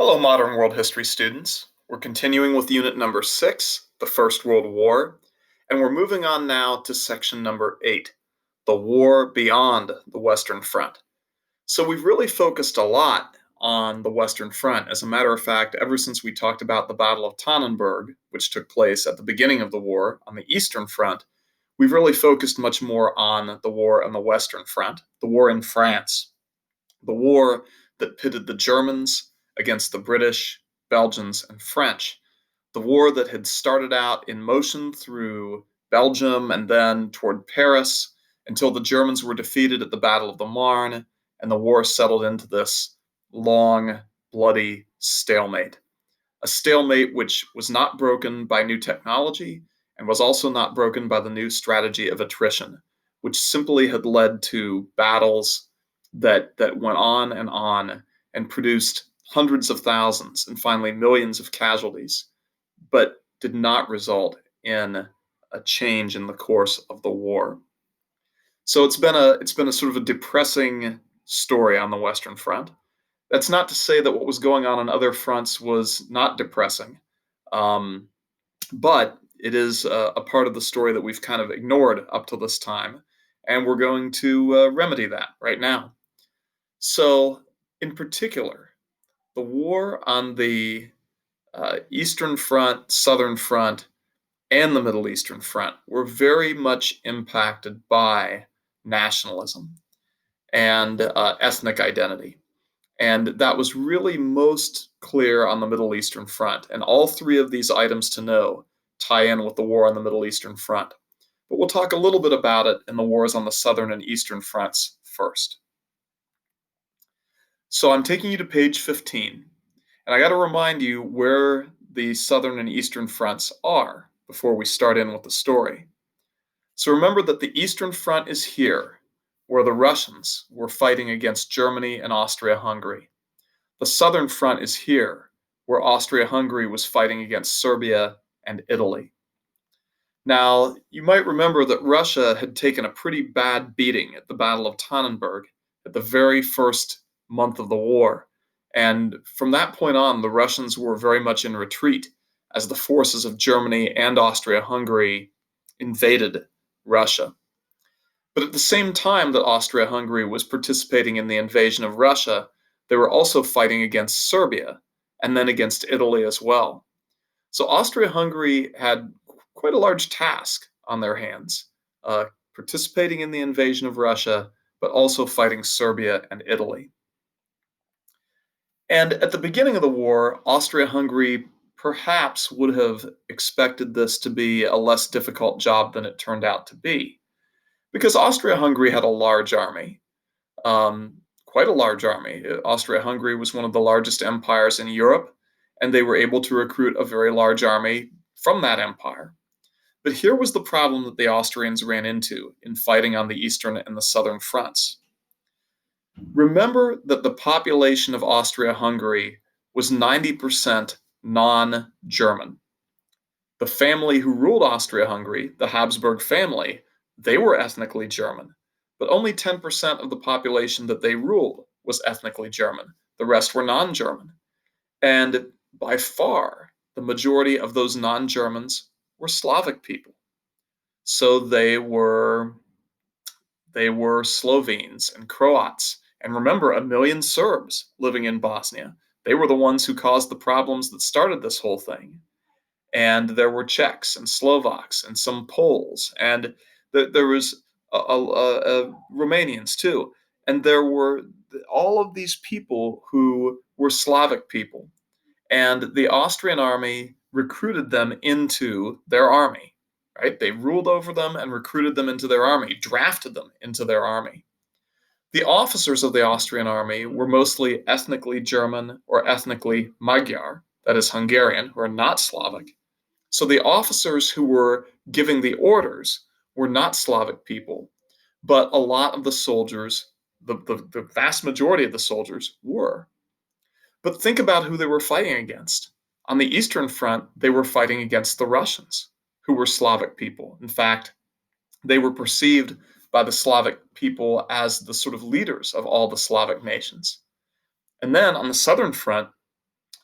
Hello, modern world history students. We're continuing with unit number 6, the First World War, and we're moving on now to section number 8, the war beyond the Western Front. So we've really focused a lot on the Western Front. As a matter of fact, ever since we talked about the Battle of Tannenberg, which took place at the beginning of the war on the Eastern Front, we've really focused much more on the war on the Western Front, the war in France, the war that pitted the Germans against the British, Belgians, and French, the war that had started out in motion through Belgium and then toward Paris until the Germans were defeated at the Battle of the Marne, and the war settled into this long, bloody stalemate. A stalemate which was not broken by new technology and was also not broken by the new strategy of attrition, which simply had led to battles that went on and produced hundreds of thousands and finally millions of casualties, but did not result in a change in the course of the war. So it's been a sort of a depressing story on the Western Front. That's not to say that what was going on other fronts was not depressing, um, but it is a part of the story that we've kind of ignored up to this time, and we're going to remedy that right now. So, in particular, the war on the Eastern Front, Southern Front, and the Middle Eastern Front were very much impacted by nationalism and ethnic identity. And that was really most clear on the Middle Eastern Front. And all three of these items to know tie in with the war on the Middle Eastern Front. But we'll talk a little bit about it in the wars on the Southern and Eastern Fronts first. So I'm taking you to page 15, and I got to remind you where the Southern and Eastern Fronts are before we start in with the story. So remember that the Eastern Front is here, where the Russians were fighting against Germany and Austria-Hungary. The Southern Front is here, where Austria-Hungary was fighting against Serbia and Italy. Now, you might remember that Russia had taken a pretty bad beating at the Battle of Tannenberg at the very first month of the war. And from that point on, the Russians were very much in retreat as the forces of Germany and Austria-Hungary invaded Russia. But at the same time that Austria-Hungary was participating in the invasion of Russia, they were also fighting against Serbia and then against Italy as well. So Austria-Hungary had quite a large task on their hands, participating in the invasion of Russia, but also fighting Serbia and Italy. And at the beginning of the war, Austria-Hungary perhaps would have expected this to be a less difficult job than it turned out to be, because Austria-Hungary had a large army, quite a large army. Austria-Hungary was one of the largest empires in Europe, and they were able to recruit a very large army from that empire. But here was the problem that the Austrians ran into in fighting on the Eastern and the Southern fronts. Remember that the population of Austria-Hungary was 90% non-German. The family who ruled Austria-Hungary, the Habsburg family, they were ethnically German, but only 10% of the population that they ruled was ethnically German. The rest were non-German. And by far, the majority of those non-Germans were Slavic people. So they were Slovenes and Croats. And remember, 1 million Serbs living in Bosnia. They were the ones who caused the problems that started this whole thing. And there were Czechs and Slovaks and some Poles, and there was Romanians too. And there were all of these people who were Slavic people. And the Austrian army recruited them into their army, right? They ruled over them and recruited them into their army, drafted them into their army. The officers of the Austrian army were mostly ethnically German or ethnically Magyar, that is Hungarian, who are not Slavic. So the officers who were giving the orders were not Slavic people, but a lot of the soldiers, the vast majority of the soldiers, were. But think about who they were fighting against. On the Eastern Front, they were fighting against the Russians, who were Slavic people. In fact, they were perceived by the Slavic people as the sort of leaders of all the Slavic nations. And then on the Southern Front,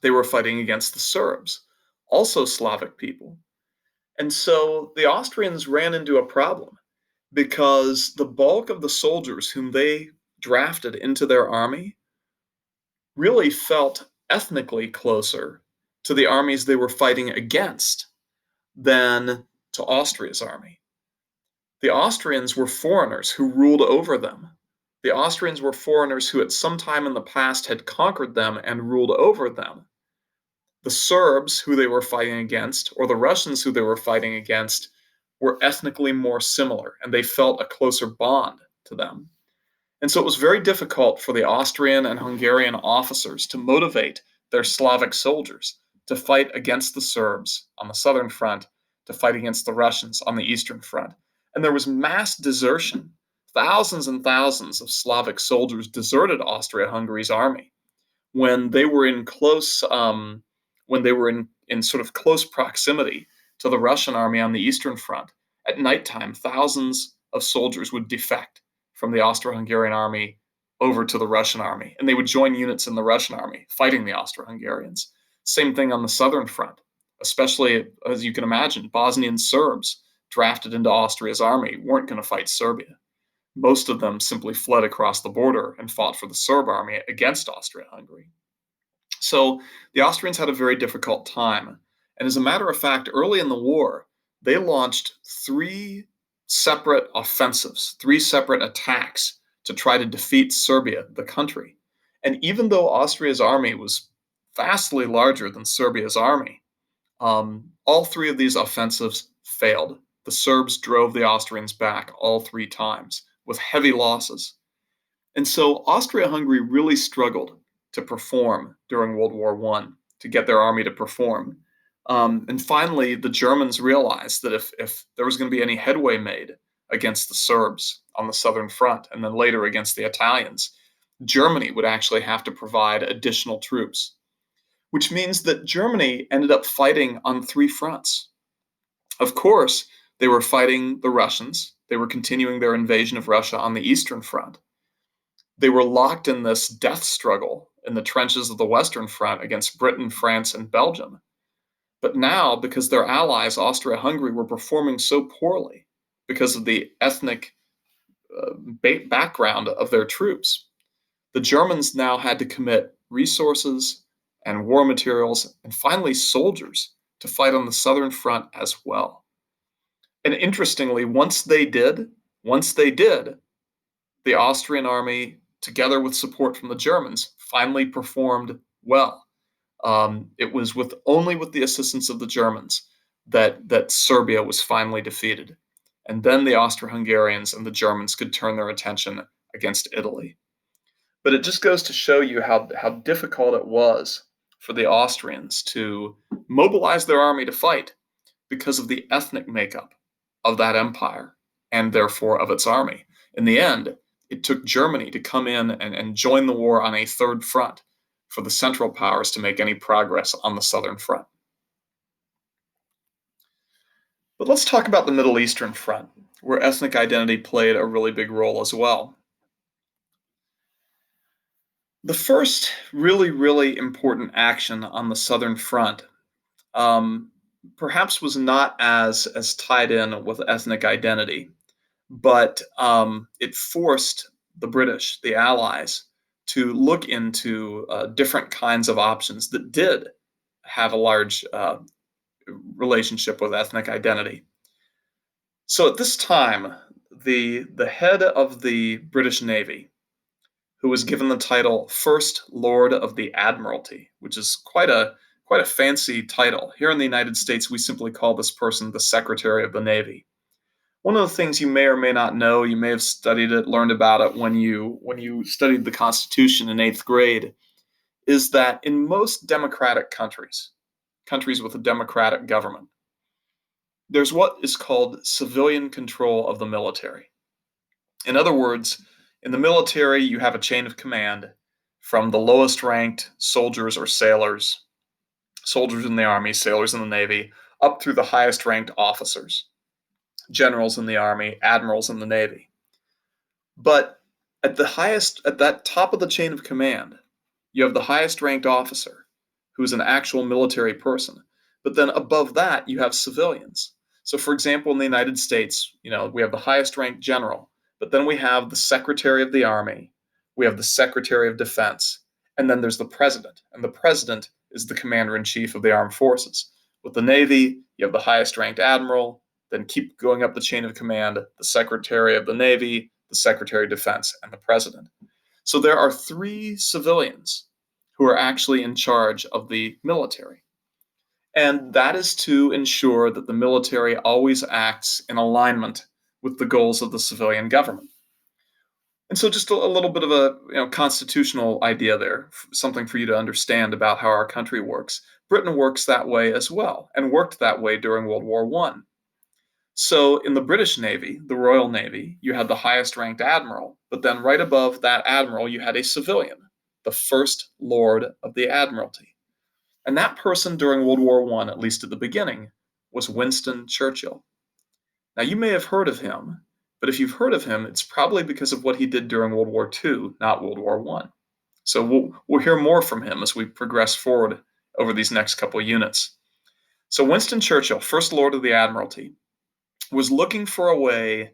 They were fighting against the Serbs, also Slavic people. And so the Austrians ran into a problem because the bulk of the soldiers whom they drafted into their army really felt ethnically closer to the armies they were fighting against than to Austria's army. The Austrians were foreigners who ruled over them. The Austrians were foreigners who at some time in the past had conquered them and ruled over them. The Serbs, who they were fighting against, or the Russians, who they were fighting against, were ethnically more similar, and they felt a closer bond to them. And so it was very difficult for the Austrian and Hungarian officers to motivate their Slavic soldiers to fight against the Serbs on the southern front, to fight against the Russians on the eastern front. And there was mass desertion. Thousands and thousands of Slavic soldiers deserted Austria-Hungary's army when they were in sort of close proximity to the Russian army on the eastern front. At nighttime, thousands of soldiers would defect from the Austro-Hungarian army over to the Russian army, and they would join units in the Russian army fighting the Austro-Hungarians. Same thing on the southern front, especially, as you can imagine, Bosnian Serbs drafted into Austria's army weren't going to fight Serbia. Most of them simply fled across the border and fought for the Serb army against Austria-Hungary. So the Austrians had a very difficult time. And as a matter of fact, early in the war, they launched three separate offensives, three separate attacks to try to defeat Serbia, the country. And even though Austria's army was vastly larger than Serbia's army, all three of these offensives failed. The Serbs drove the Austrians back all three times with heavy losses. And so Austria-Hungary really struggled to perform during World War I, to get their army to perform. And finally, the Germans realized that if there was going to be any headway made against the Serbs on the southern front, and then later against the Italians, Germany would actually have to provide additional troops, which means that Germany ended up fighting on three fronts. Of course, they were fighting the Russians. They were continuing their invasion of Russia on the Eastern Front. They were locked in this death struggle in the trenches of the Western Front against Britain, France, and Belgium. But now, because their allies, Austria-Hungary, were performing so poorly because of the ethnic background of their troops, the Germans now had to commit resources and war materials and finally soldiers to fight on the Southern Front as well. And interestingly, once they did, the Austrian army, together with support from the Germans, finally performed well. It was only with the assistance of the Germans that Serbia was finally defeated. And then the Austro-Hungarians and the Germans could turn their attention against Italy. But it just goes to show you how difficult it was for the Austrians to mobilize their army to fight because of the ethnic makeup of that empire and therefore of its army. In the end, it took Germany to come in and join the war on a third front for the Central Powers to make any progress on the Southern Front. But let's talk about the Middle Eastern Front, where ethnic identity played a really big role as well. The first really, really important action on the Southern Front perhaps was not as tied in with ethnic identity, but it forced the British, the Allies, to look into different kinds of options that did have a large relationship with ethnic identity. So at this time, the head of the British Navy, who was given the title First Lord of the Admiralty, which is quite a fancy title. Here in the United States, we simply call this person the Secretary of the Navy. One of the things you may or may not know, you may have studied it, learned about it when you studied the Constitution in 8th grade, is that in most democratic countries with a democratic government, there's what is called civilian control of the military. In other words, in the military, you have a chain of command from the lowest ranked soldiers or sailors, soldiers in the Army, sailors in the Navy, up through the highest ranked officers, generals in the Army, admirals in the Navy. But at that top of the chain of command, you have the highest ranked officer who is an actual military person. But then above that, you have civilians. So, for example, in the United States, we have the highest ranked general, but then we have the Secretary of the Army, we have the Secretary of Defense, and then there's the President. And the President is the Commander in Chief of the Armed Forces. With the Navy, you have the highest ranked admiral, then keep going up the chain of command, the Secretary of the Navy, the Secretary of Defense, and the President. So there are three civilians who are actually in charge of the military. And that is to ensure that the military always acts in alignment with the goals of the civilian government. And so just a little bit of a constitutional idea there, something for you to understand about how our country works. Britain works that way as well, and worked that way during World War I. So in the British Navy, the Royal Navy, you had the highest ranked admiral, but then right above that admiral, you had a civilian, the First Lord of the Admiralty. And that person during World War I, at least at the beginning, was Winston Churchill. Now, you may have heard of him, but if you've heard of him, it's probably because of what he did during World War II, not World War I. So we'll hear more from him as we progress forward over these next couple of units. So Winston Churchill, First Lord of the Admiralty, was looking for a way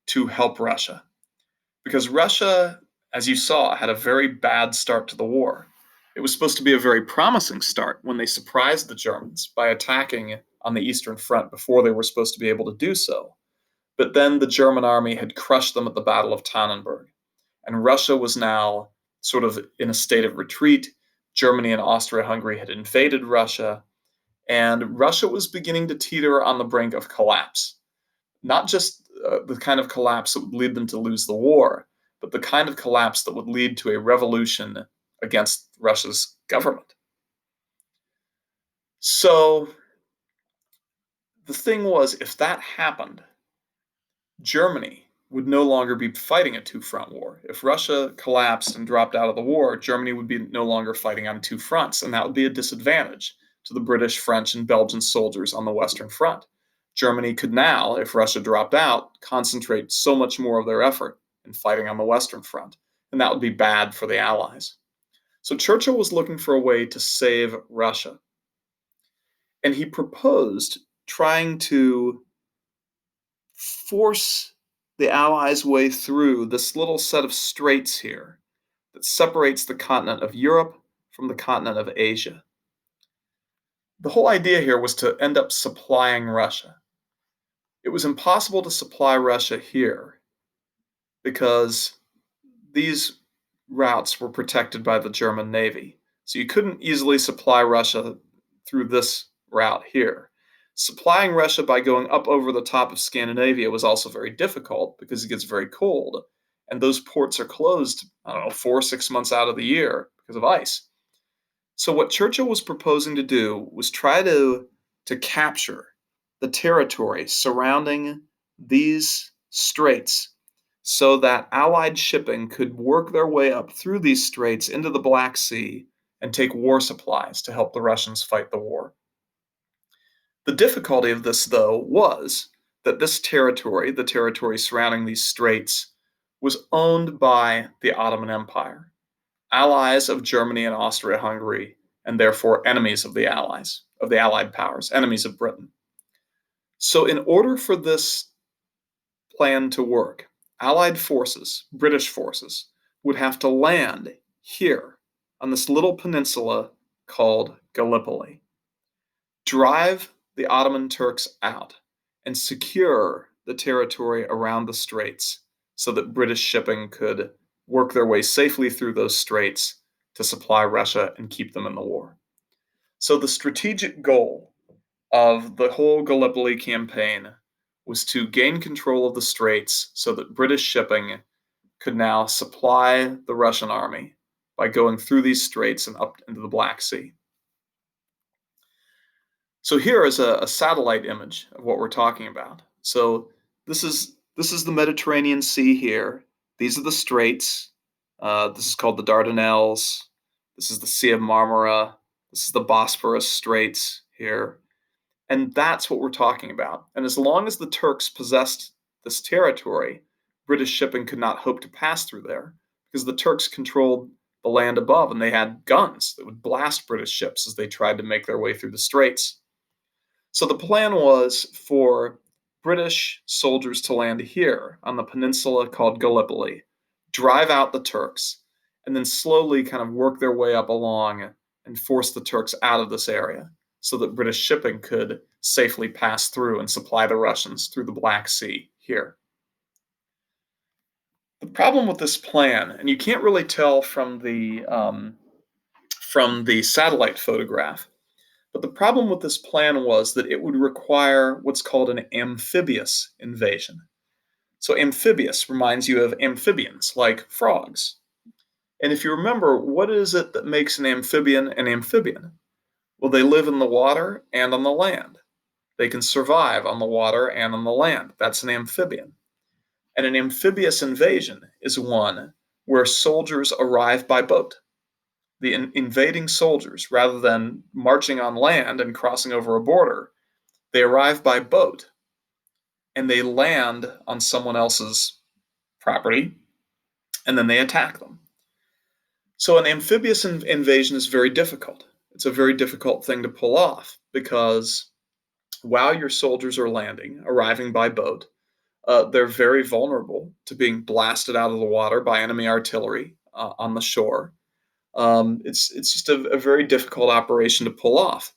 to help Russia. Because Russia, as you saw, had a very bad start to the war. It was supposed to be a very promising start when they surprised the Germans by attacking on the Eastern Front before they were supposed to be able to do so. But then the German army had crushed them at the Battle of Tannenberg, and Russia was now sort of in a state of retreat. Germany and Austria-Hungary had invaded Russia, and Russia was beginning to teeter on the brink of collapse. Not just the kind of collapse that would lead them to lose the war, but the kind of collapse that would lead to a revolution against Russia's government. So the thing was, if that happened, Germany would no longer be fighting a two-front war. If Russia collapsed and dropped out of the war, Germany would be no longer fighting on two fronts, and that would be a disadvantage to the British, French, and Belgian soldiers on the Western Front. Germany could now, if Russia dropped out, concentrate so much more of their effort in fighting on the Western Front, and that would be bad for the Allies. So Churchill was looking for a way to save Russia, and he proposed trying to force the Allies' way through this little set of straits here that separates the continent of Europe from the continent of Asia. The whole idea here was to end up supplying Russia. It was impossible to supply Russia here because these routes were protected by the German Navy. So you couldn't easily supply Russia through this route here. Supplying Russia by going up over the top of Scandinavia was also very difficult because it gets very cold, and those ports are closed, 4 or 6 months out of the year because of ice. So what Churchill was proposing to do was try to capture the territory surrounding these straits so that Allied shipping could work their way up through these straits into the Black Sea and take war supplies to help the Russians fight the war. The difficulty of this, though, was that this territory, the territory surrounding these straits, was owned by the Ottoman Empire, allies of Germany and Austria-Hungary, and therefore enemies of the Allies, of the Allied powers, enemies of Britain. So in order for this plan to work, Allied forces, British forces, would have to land here on this little peninsula called Gallipoli, drive the Ottoman Turks out, and secure the territory around the straits so that British shipping could work their way safely through those straits to supply Russia and keep them in the war. So the strategic goal of the whole Gallipoli campaign was to gain control of the straits so that British shipping could now supply the Russian army by going through these straits and up into the Black Sea. So here is a satellite image of what we're talking about. So this is the Mediterranean Sea here. These are the straits. This is called the Dardanelles. This is the Sea of Marmara. This is the Bosphorus Straits here. And that's what we're talking about. And as long as the Turks possessed this territory, British shipping could not hope to pass through there because the Turks controlled the land above, and they had guns that would blast British ships as they tried to make their way through the straits. So the plan was for British soldiers to land here on the peninsula called Gallipoli, drive out the Turks, and then slowly kind of work their way up along and force the Turks out of this area so that British shipping could safely pass through and supply the Russians through the Black Sea here. The problem with this plan, and you can't really tell from the satellite photograph, but the problem with this plan was that it would require what's called an amphibious invasion. So amphibious reminds you of amphibians, like frogs. And if you remember, what is it that makes an amphibian an amphibian? Well, they live in the water and on the land. They can survive on the water and on the land. That's an amphibian. And an amphibious invasion is one where soldiers arrive by boat. The invading soldiers, rather than marching on land and crossing over a border, they arrive by boat and they land on someone else's property and then they attack them. So an amphibious invasion is very difficult. It's a very difficult thing to pull off because while your soldiers are landing, arriving by boat, they're very vulnerable to being blasted out of the water by enemy artillery on the shore. It's just a very difficult operation to pull off.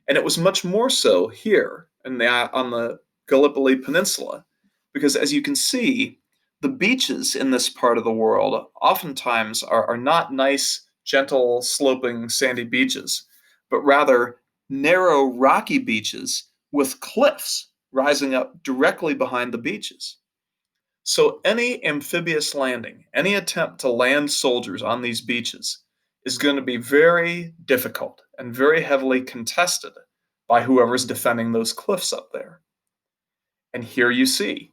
And it was much more so here on the Gallipoli Peninsula, because as you can see, the beaches in this part of the world oftentimes are not nice, gentle, sloping, sandy beaches, but rather narrow, rocky beaches with cliffs rising up directly behind the beaches. So any amphibious landing, any attempt to land soldiers on these beaches is going to be very difficult and very heavily contested by whoever's defending those cliffs up there. And here you see,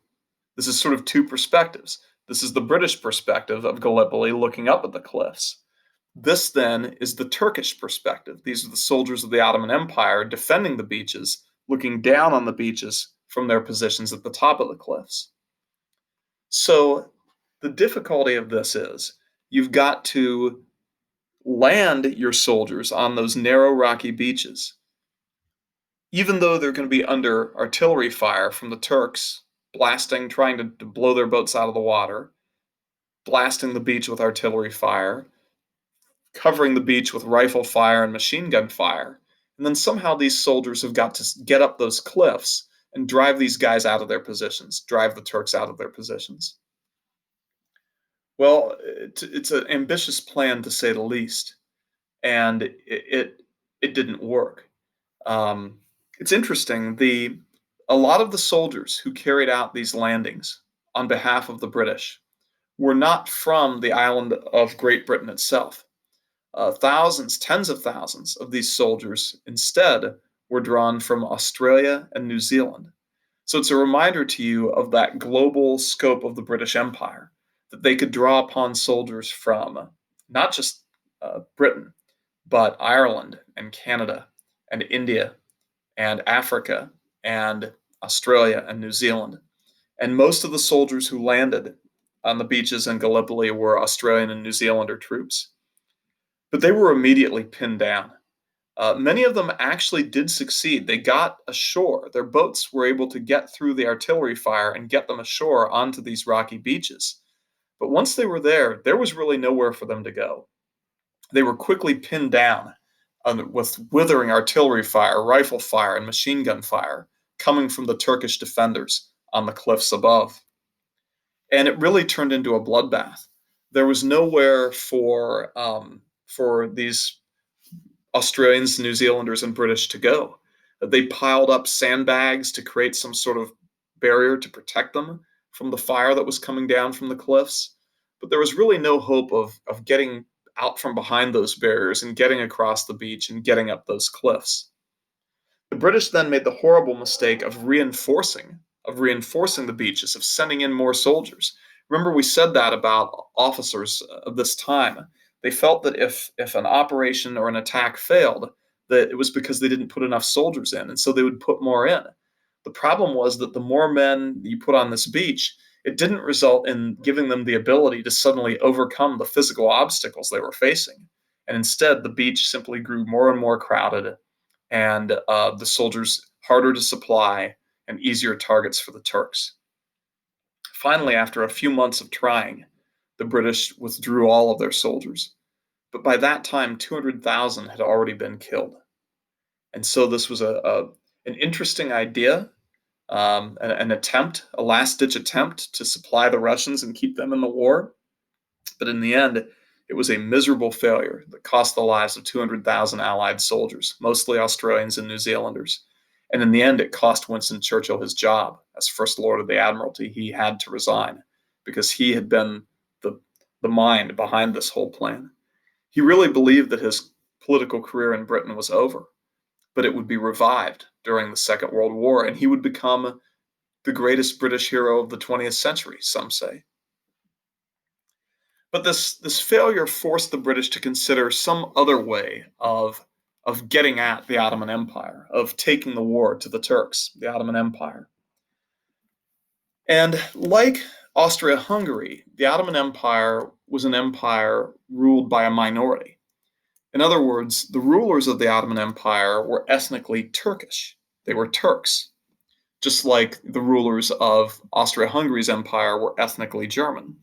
this is sort of two perspectives. This is the British perspective of Gallipoli looking up at the cliffs. This then is the Turkish perspective. These are the soldiers of the Ottoman Empire defending the beaches, looking down on the beaches from their positions at the top of the cliffs. So the difficulty of this is you've got to land your soldiers on those narrow rocky beaches, even though they're going to be under artillery fire from the Turks, blasting, trying to blow their boats out of the water, blasting the beach with artillery fire, covering the beach with rifle fire and machine gun fire. And then somehow these soldiers have got to get up those cliffs and drive these guys out of their positions, drive the Turks out of their positions. Well, it's an ambitious plan to say the least, and it didn't work. It's interesting. A lot of the soldiers who carried out these landings on behalf of the British were not from the island of Great Britain itself. Thousands, tens of thousands of these soldiers instead were drawn from Australia and New Zealand. So it's a reminder to you of that global scope of the British Empire, that they could draw upon soldiers from not just Britain, but Ireland and Canada and India and Africa and Australia and New Zealand. And most of the soldiers who landed on the beaches in Gallipoli were Australian and New Zealander troops. But they were immediately pinned down. Many of them actually did succeed. They got ashore. Their boats were able to get through the artillery fire and get them ashore onto these rocky beaches. But once they were there was really nowhere for them to go. They were quickly pinned down with withering artillery fire, rifle fire, and machine gun fire coming from the Turkish defenders on the cliffs above. And it really turned into a bloodbath. There was nowhere for these Australians, New Zealanders, and British to go. They piled up sandbags to create some sort of barrier to protect them from the fire that was coming down from the cliffs. But there was really no hope of getting out from behind those barriers and getting across the beach and getting up those cliffs. The British then made the horrible mistake of reinforcing the beaches, of sending in more soldiers. Remember, we said that about officers of this time. They felt that if an operation or an attack failed, that it was because they didn't put enough soldiers in, and so they would put more in. The problem was that the more men you put on this beach, It didn't result in giving them the ability to suddenly overcome the physical obstacles they were facing. And instead, the beach simply grew more and more crowded, and the soldiers harder to supply and easier targets for the Turks. Finally, after a few months of trying, the British withdrew all of their soldiers. But by that time, 200,000 had already been killed. And so this was an interesting idea, an attempt, a last-ditch attempt to supply the Russians and keep them in the war. But in the end, it was a miserable failure that cost the lives of 200,000 Allied soldiers, mostly Australians and New Zealanders. And in the end, it cost Winston Churchill his job as First Lord of the Admiralty. He had to resign because he had been the, the mind behind this whole plan. He really believed that his political career in Britain was over, but it would be revived during the Second World War, and he would become the greatest British hero of the 20th century, some say. But this failure forced the British to consider some other way of getting at the Ottoman Empire, of taking the war to the Turks, the Ottoman Empire. And like Austria-Hungary, the Ottoman Empire was an empire ruled by a minority. In other words, the rulers of the Ottoman Empire were ethnically Turkish. They were Turks, just like the rulers of Austria-Hungary's empire were ethnically German.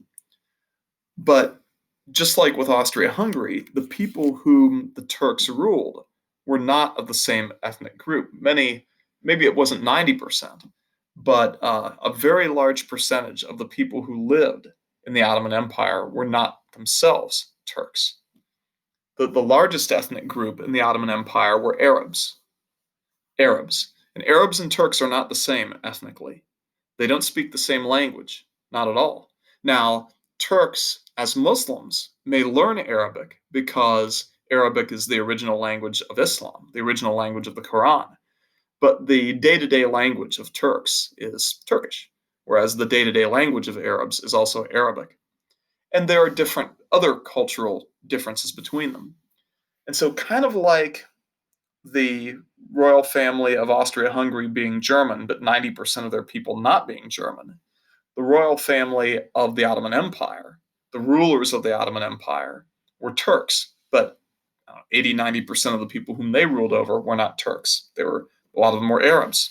But just like with Austria-Hungary, the people whom the Turks ruled were not of the same ethnic group. Maybe it wasn't 90%, but a very large percentage of the people who lived in the Ottoman Empire were not themselves Turks. The largest ethnic group in the Ottoman Empire were Arabs. And Arabs and Turks are not the same ethnically. They don't speak the same language, not at all. Now, Turks, as Muslims, may learn Arabic because Arabic is the original language of Islam, the original language of the Quran. But the day-to-day language of Turks is Turkish, whereas the day-to-day language of Arabs is also Arabic. And there are different other cultural differences between them. And so kind of like the royal family of Austria-Hungary being German, but 90% of their people not being German, the royal family of the Ottoman Empire, the rulers of the Ottoman Empire, were Turks, but 80, 90% of the people whom they ruled over were not Turks. A lot of them were Arabs.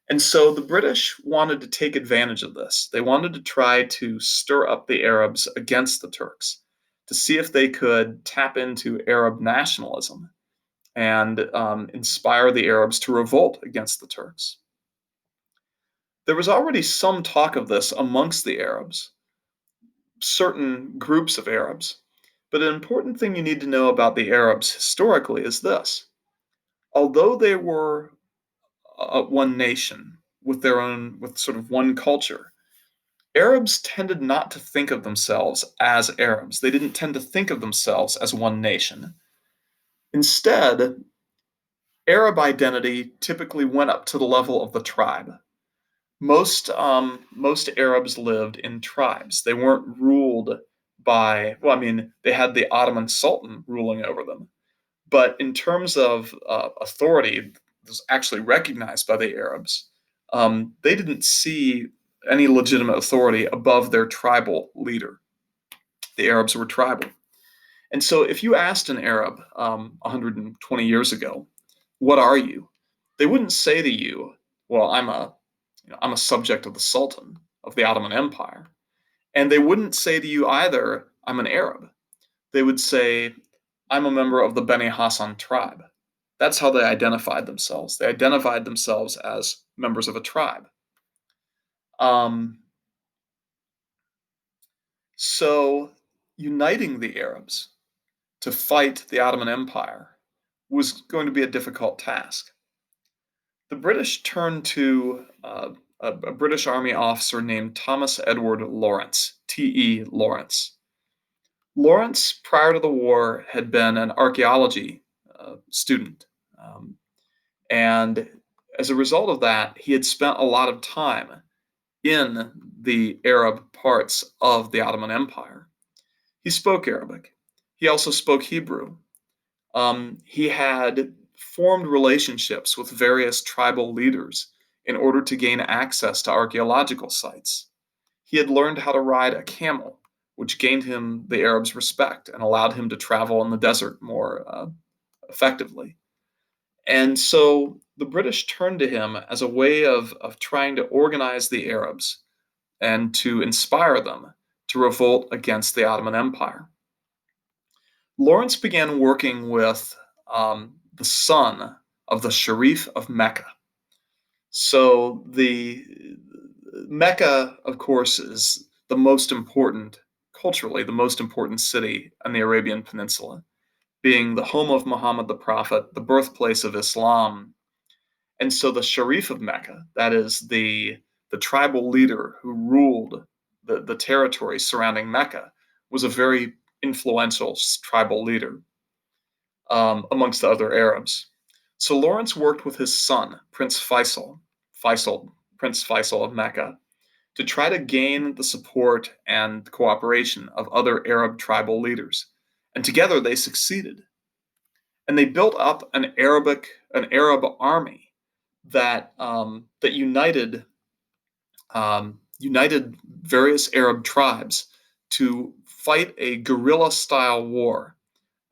And so the British wanted to take advantage of this. They wanted to try to stir up the Arabs against the Turks, to see if they could tap into Arab nationalism and inspire the Arabs to revolt against the Turks. There was already some talk of this amongst the Arabs, certain groups of Arabs, but an important thing you need to know about the Arabs historically is this. Although they were one nation with sort of one culture, Arabs tended not to think of themselves as Arabs. They didn't tend to think of themselves as one nation. Instead, Arab identity typically went up to the level of the tribe. Most Arabs lived in tribes. They weren't ruled by, well, I mean, they had the Ottoman Sultan ruling over them. But in terms of authority, that was actually recognized by the Arabs. They didn't see any legitimate authority above their tribal leader. The Arabs were tribal. And so if you asked an Arab 120 years ago, what are you? They wouldn't say to you, well, I'm a subject of the Sultan of the Ottoman Empire. And they wouldn't say to you either, I'm an Arab. They would say, I'm a member of the Beni Hassan tribe. That's how they identified themselves. They identified themselves as members of a tribe. So uniting the Arabs to fight the Ottoman Empire was going to be a difficult task. The British turned to a British Army officer named Thomas Edward Lawrence, T.E. Lawrence. Lawrence, prior to the war, had been an archaeology student. And as a result of that, he had spent a lot of time in the Arab parts of the Ottoman Empire. He spoke Arabic. He also spoke Hebrew. He had formed relationships with various tribal leaders in order to gain access to archaeological sites. He had learned how to ride a camel, which gained him the Arabs' respect and allowed him to travel in the desert more effectively. And so the British turned to him as a way of trying to organize the Arabs and to inspire them to revolt against the Ottoman Empire. Lawrence began working with the son of the Sharif of Mecca. So the Mecca, of course, is the most important, culturally, the most important city on the Arabian Peninsula, being the home of Muhammad the Prophet, the birthplace of Islam. And so the Sharif of Mecca, that is the tribal leader who ruled the territory surrounding Mecca, was a very influential tribal leader amongst the other Arabs. So Lawrence worked with his son, Prince Faisal of Mecca, to try to gain the support and cooperation of other Arab tribal leaders. And together they succeeded. And they built up an Arab army that united various Arab tribes to fight a guerrilla-style war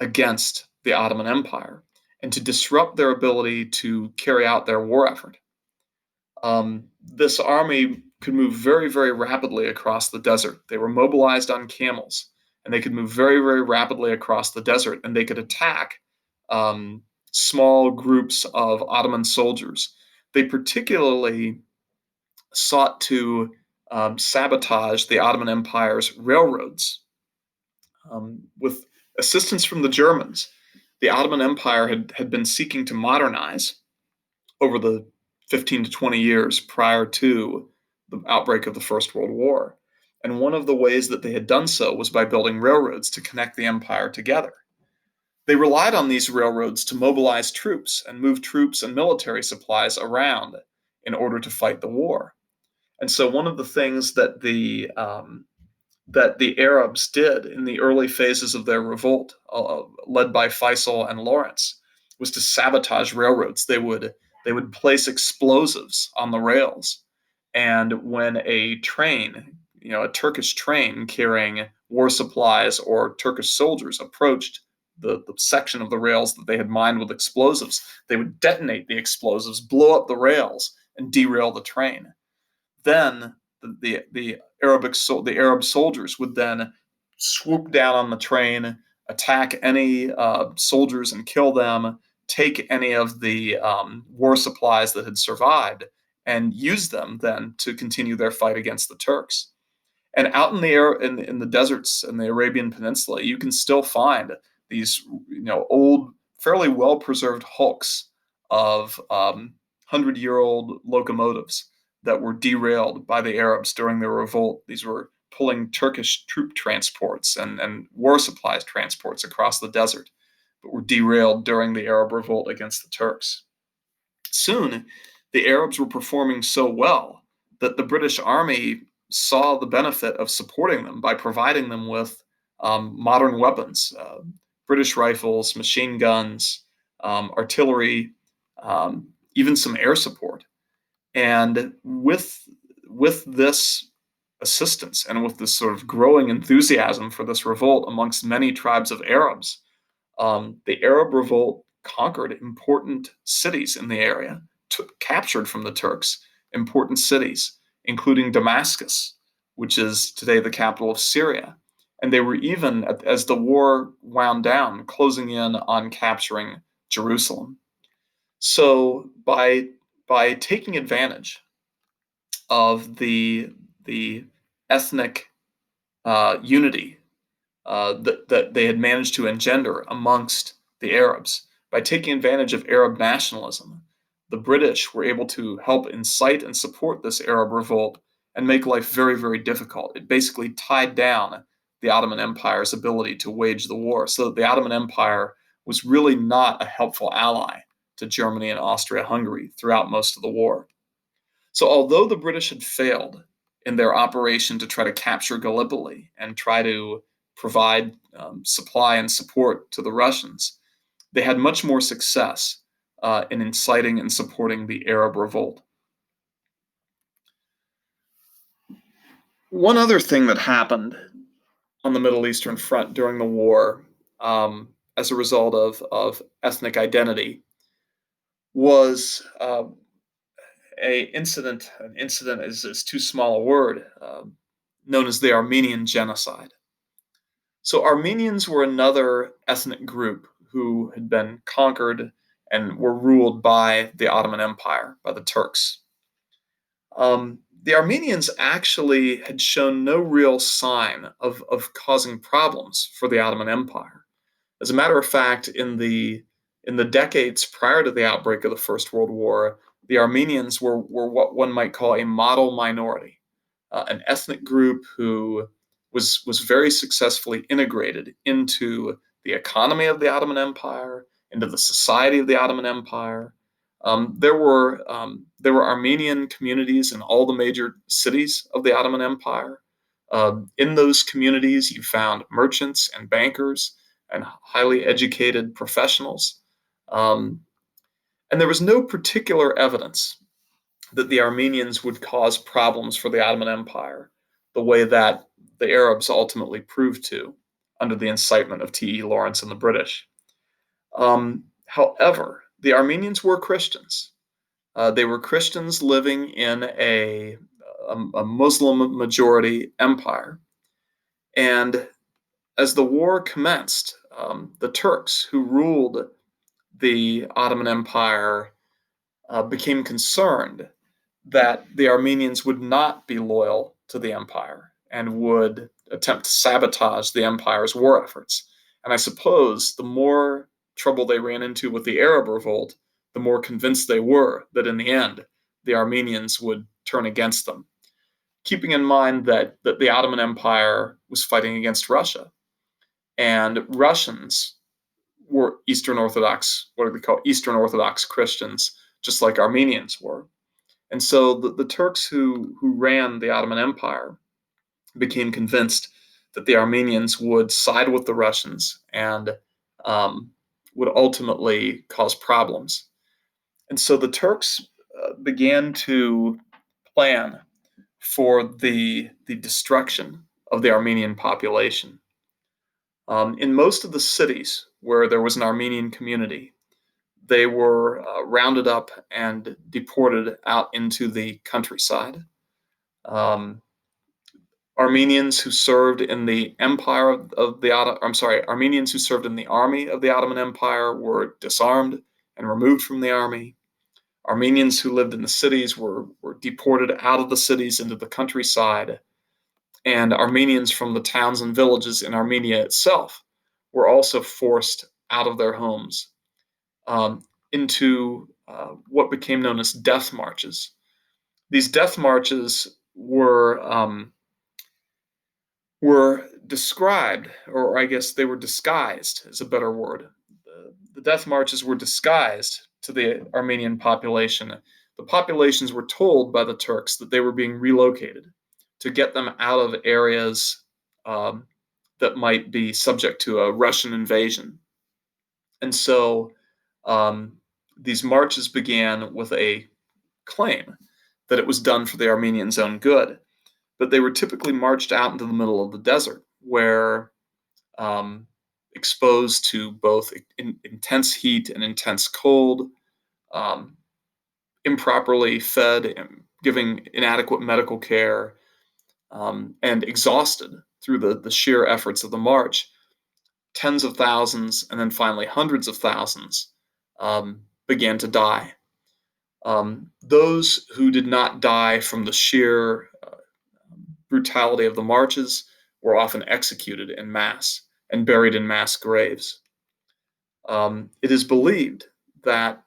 against the Ottoman Empire and to disrupt their ability to carry out their war effort. This army could move very, very rapidly across the desert. They were mobilized on camels, and they could move very, very rapidly across the desert, and they could attack small groups of Ottoman soldiers. They particularly sought to sabotage the Ottoman Empire's railroads. With assistance from the Germans, the Ottoman Empire had been seeking to modernize over the 15 to 20 years prior to the outbreak of the First World War. And one of the ways that they had done so was by building railroads to connect the empire together. They relied on these railroads to mobilize troops and move troops and military supplies around in order to fight the war. And so one of the things that the Arabs did in the early phases of their revolt, led by Faisal and Lawrence, was to sabotage railroads. They would place explosives on the rails, and when a train, a Turkish train carrying war supplies or Turkish soldiers approached the section of the rails that they had mined with explosives, they would detonate the explosives, blow up the rails, and derail the train. Then the Arab soldiers would then swoop down on the train, attack any soldiers and kill them, take any of the war supplies that had survived, and use them then to continue their fight against the Turks. And out in the air in the deserts in the Arabian Peninsula, you can still find these old, fairly well preserved hulks of 100-year-old locomotives that were derailed by the Arabs during their revolt. These were pulling Turkish troop transports and war supplies transports across the desert, but were derailed during the Arab revolt against the Turks. Soon, the Arabs were performing so well that the British Army saw the benefit of supporting them by providing them with modern weapons, British rifles, machine guns, artillery, even some air support. And with this assistance and with this sort of growing enthusiasm for this revolt amongst many tribes of Arabs, the Arab revolt conquered important cities in the area, captured from the Turks important cities, including Damascus, which is today the capital of Syria. And they were even, as the war wound down, closing in on capturing Jerusalem. So by taking advantage of the ethnic unity that they had managed to engender amongst the Arabs, by taking advantage of Arab nationalism, the British were able to help incite and support this Arab revolt and make life very, very difficult. It basically tied down the Ottoman Empire's ability to wage the war, so that the Ottoman Empire was really not a helpful ally to Germany and Austria-Hungary throughout most of the war. So although the British had failed in their operation to try to capture Gallipoli and try to provide supply and support to the Russians, they had much more success in inciting and supporting the Arab revolt. One other thing that happened on the Middle Eastern front during the war, as a result of ethnic identity, was an incident is too small a word, known as the Armenian Genocide. So Armenians were another ethnic group who had been conquered and were ruled by the Ottoman Empire, by the Turks. The Armenians actually had shown no real sign of causing problems for the Ottoman Empire. As a matter of fact, in the decades prior to the outbreak of the First World War, the Armenians were what one might call a model minority, an ethnic group who was very successfully integrated into the economy of the Ottoman Empire, into the society of the Ottoman Empire. There were Armenian communities in all the major cities of the Ottoman Empire. In those communities, you found merchants and bankers and highly educated professionals. Um, and there was no particular evidence that the Armenians would cause problems for the Ottoman Empire, the way that the Arabs ultimately proved to under the incitement of T.E. Lawrence and the British. However, the Armenians were Christians. They were Christians living in a Muslim majority empire. And as the war commenced, the Turks who ruled the Ottoman Empire became concerned that the Armenians would not be loyal to the empire and would attempt to sabotage the empire's war efforts. And I suppose the more trouble they ran into with the Arab revolt, the more convinced they were that in the end, the Armenians would turn against them. Keeping in mind that the Ottoman Empire was fighting against Russia, and Russians were Eastern Orthodox, what do we call Eastern Orthodox Christians, just like Armenians were. And so the Turks who ran the Ottoman Empire became convinced that the Armenians would side with the Russians and would ultimately cause problems. And so the Turks began to plan for the destruction of the Armenian population. In most of the cities where there was an Armenian community, they were rounded up and deported out into the countryside. Um, Armenians who served in the empire of the Armenians who served in the army of the Ottoman Empire were disarmed and removed from the army. Armenians who lived in the cities were deported out of the cities into the countryside, and Armenians from the towns and villages in Armenia itself were also forced out of their homes um, into what became known as death marches. These death marches were described, or I guess they were disguised, is a better word. The death marches were disguised to the Armenian population. The populations were told by the Turks that they were being relocated to get them out of areas um, that might be subject to a Russian invasion. And so um, these marches began with a claim that it was done for the Armenians' own good, but they were typically marched out into the middle of the desert where um, exposed to both intense heat and intense cold, um, improperly fed, and giving inadequate medical care, and exhausted through the sheer efforts of the march. Tens of thousands and then finally hundreds of thousands began to die. Those who did not die from the sheer brutality of the marches were often executed in mass and buried in mass graves. It is believed that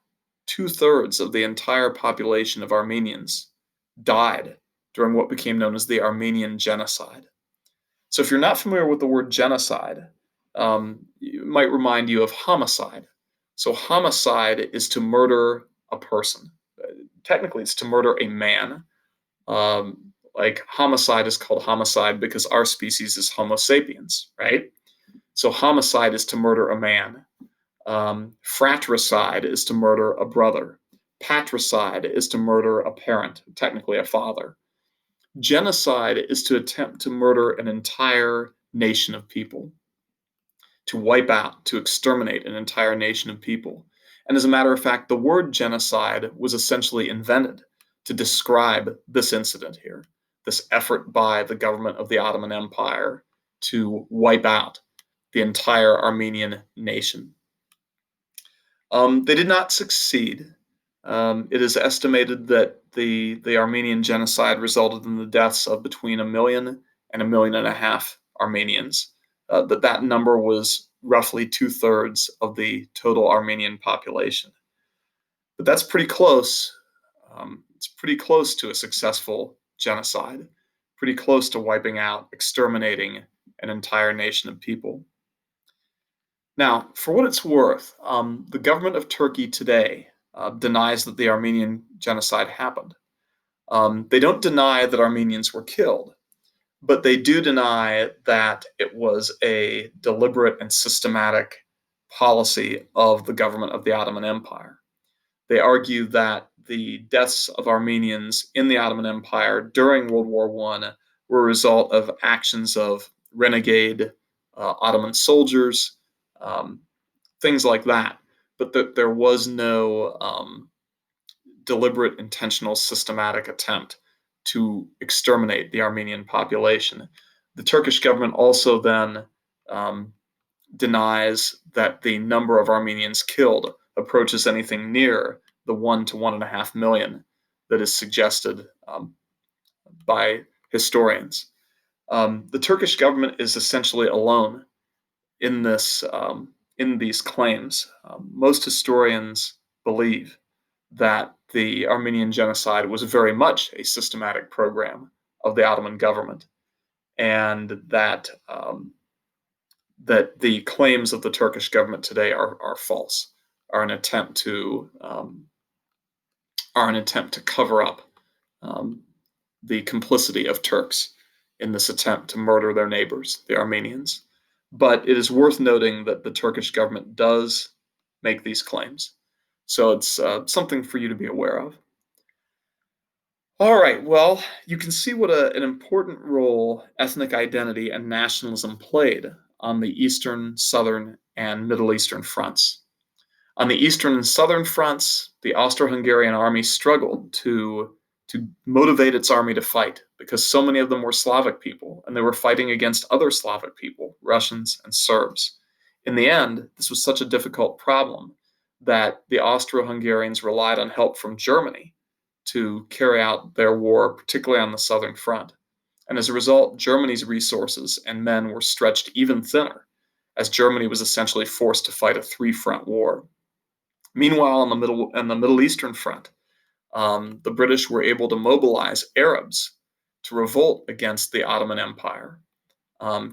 two-thirds of the entire population of Armenians died during what became known as the Armenian Genocide. So, if you're not familiar with the word genocide, it might remind you of homicide. So, homicide is to murder a person. Technically, it's to murder a man. Like homicide is called homicide because our species is Homo sapiens, right? So, homicide is to murder a man. Fratricide is to murder a brother. Patricide is to murder a parent, technically a father. Genocide is to attempt to murder an entire nation of people, to wipe out, to exterminate an entire nation of people. And as a matter of fact, the word genocide was essentially invented to describe this incident here, this effort by the government of the Ottoman Empire to wipe out the entire Armenian nation. They did not succeed. It is estimated that the Armenian genocide resulted in the deaths of between 1 million and 1.5 million Armenians. That number was roughly 2/3 of the total Armenian population. But that's pretty close. It's pretty close to a successful genocide, pretty close to wiping out, exterminating an entire nation of people. Now, for what it's worth, the government of Turkey today denies that the Armenian genocide happened. They don't deny that Armenians were killed, but they do deny that it was a deliberate and systematic policy of the government of the Ottoman Empire. They argue that the deaths of Armenians in the Ottoman Empire during World War I were a result of actions of renegade Ottoman soldiers, things like that, but that there was no deliberate, intentional, systematic attempt to exterminate the Armenian population. The Turkish government also then denies that the number of Armenians killed approaches anything near the 1 to 1.5 million that is suggested by historians. The Turkish government is essentially alone in these claims. Most historians believe that the Armenian genocide was very much a systematic program of the Ottoman government, and that the claims of the Turkish government today are false, are an attempt to cover up the complicity of Turks in this attempt to murder their neighbors, the Armenians. But it is worth noting that the Turkish government does make these claims. So it's something for you to be aware of. All right, well, you can see what an important role ethnic identity and nationalism played on the Eastern, Southern, and Middle Eastern fronts. On the Eastern and Southern fronts, the Austro-Hungarian army struggled to motivate its army to fight because so many of them were Slavic people, and they were fighting against other Slavic people, Russians and Serbs. In the end, this was such a difficult problem that the Austro-Hungarians relied on help from Germany to carry out their war, particularly on the Southern front. And as a result, Germany's resources and men were stretched even thinner, as Germany was essentially forced to fight a three-front war. Meanwhile, on the Middle Eastern front, the British were able to mobilize Arabs to revolt against the Ottoman Empire,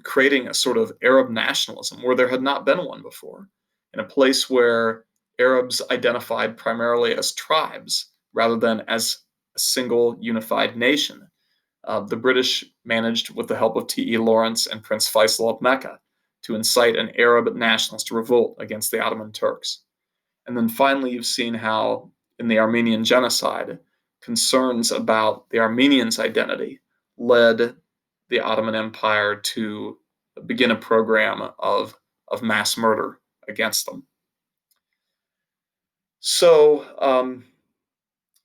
creating a sort of Arab nationalism where there had not been one before, in a place where Arabs identified primarily as tribes rather than as a single unified nation. The British managed, with the help of T.E. Lawrence and Prince Faisal of Mecca, to incite an Arab nationalist revolt against the Ottoman Turks. And then finally, you've seen how in the Armenian genocide, concerns about the Armenians' identity led the Ottoman Empire to begin a program of mass murder against them. So,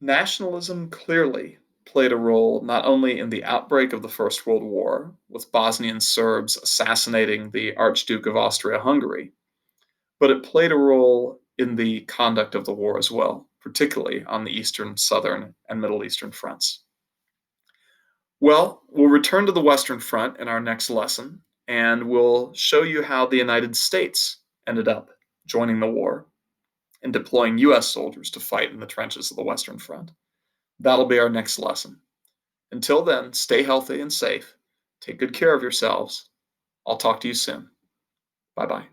nationalism clearly played a role not only in the outbreak of the First World War, with Bosnian Serbs assassinating the Archduke of Austria-Hungary, but it played a role in the conduct of the war as well, particularly on the Eastern, Southern, and Middle Eastern fronts. Well, we'll return to the Western Front in our next lesson, and we'll show you how the United States ended up joining the war and deploying U.S. soldiers to fight in the trenches of the Western Front. That'll be our next lesson. Until then, stay healthy and safe. Take good care of yourselves. I'll talk to you soon. Bye-bye.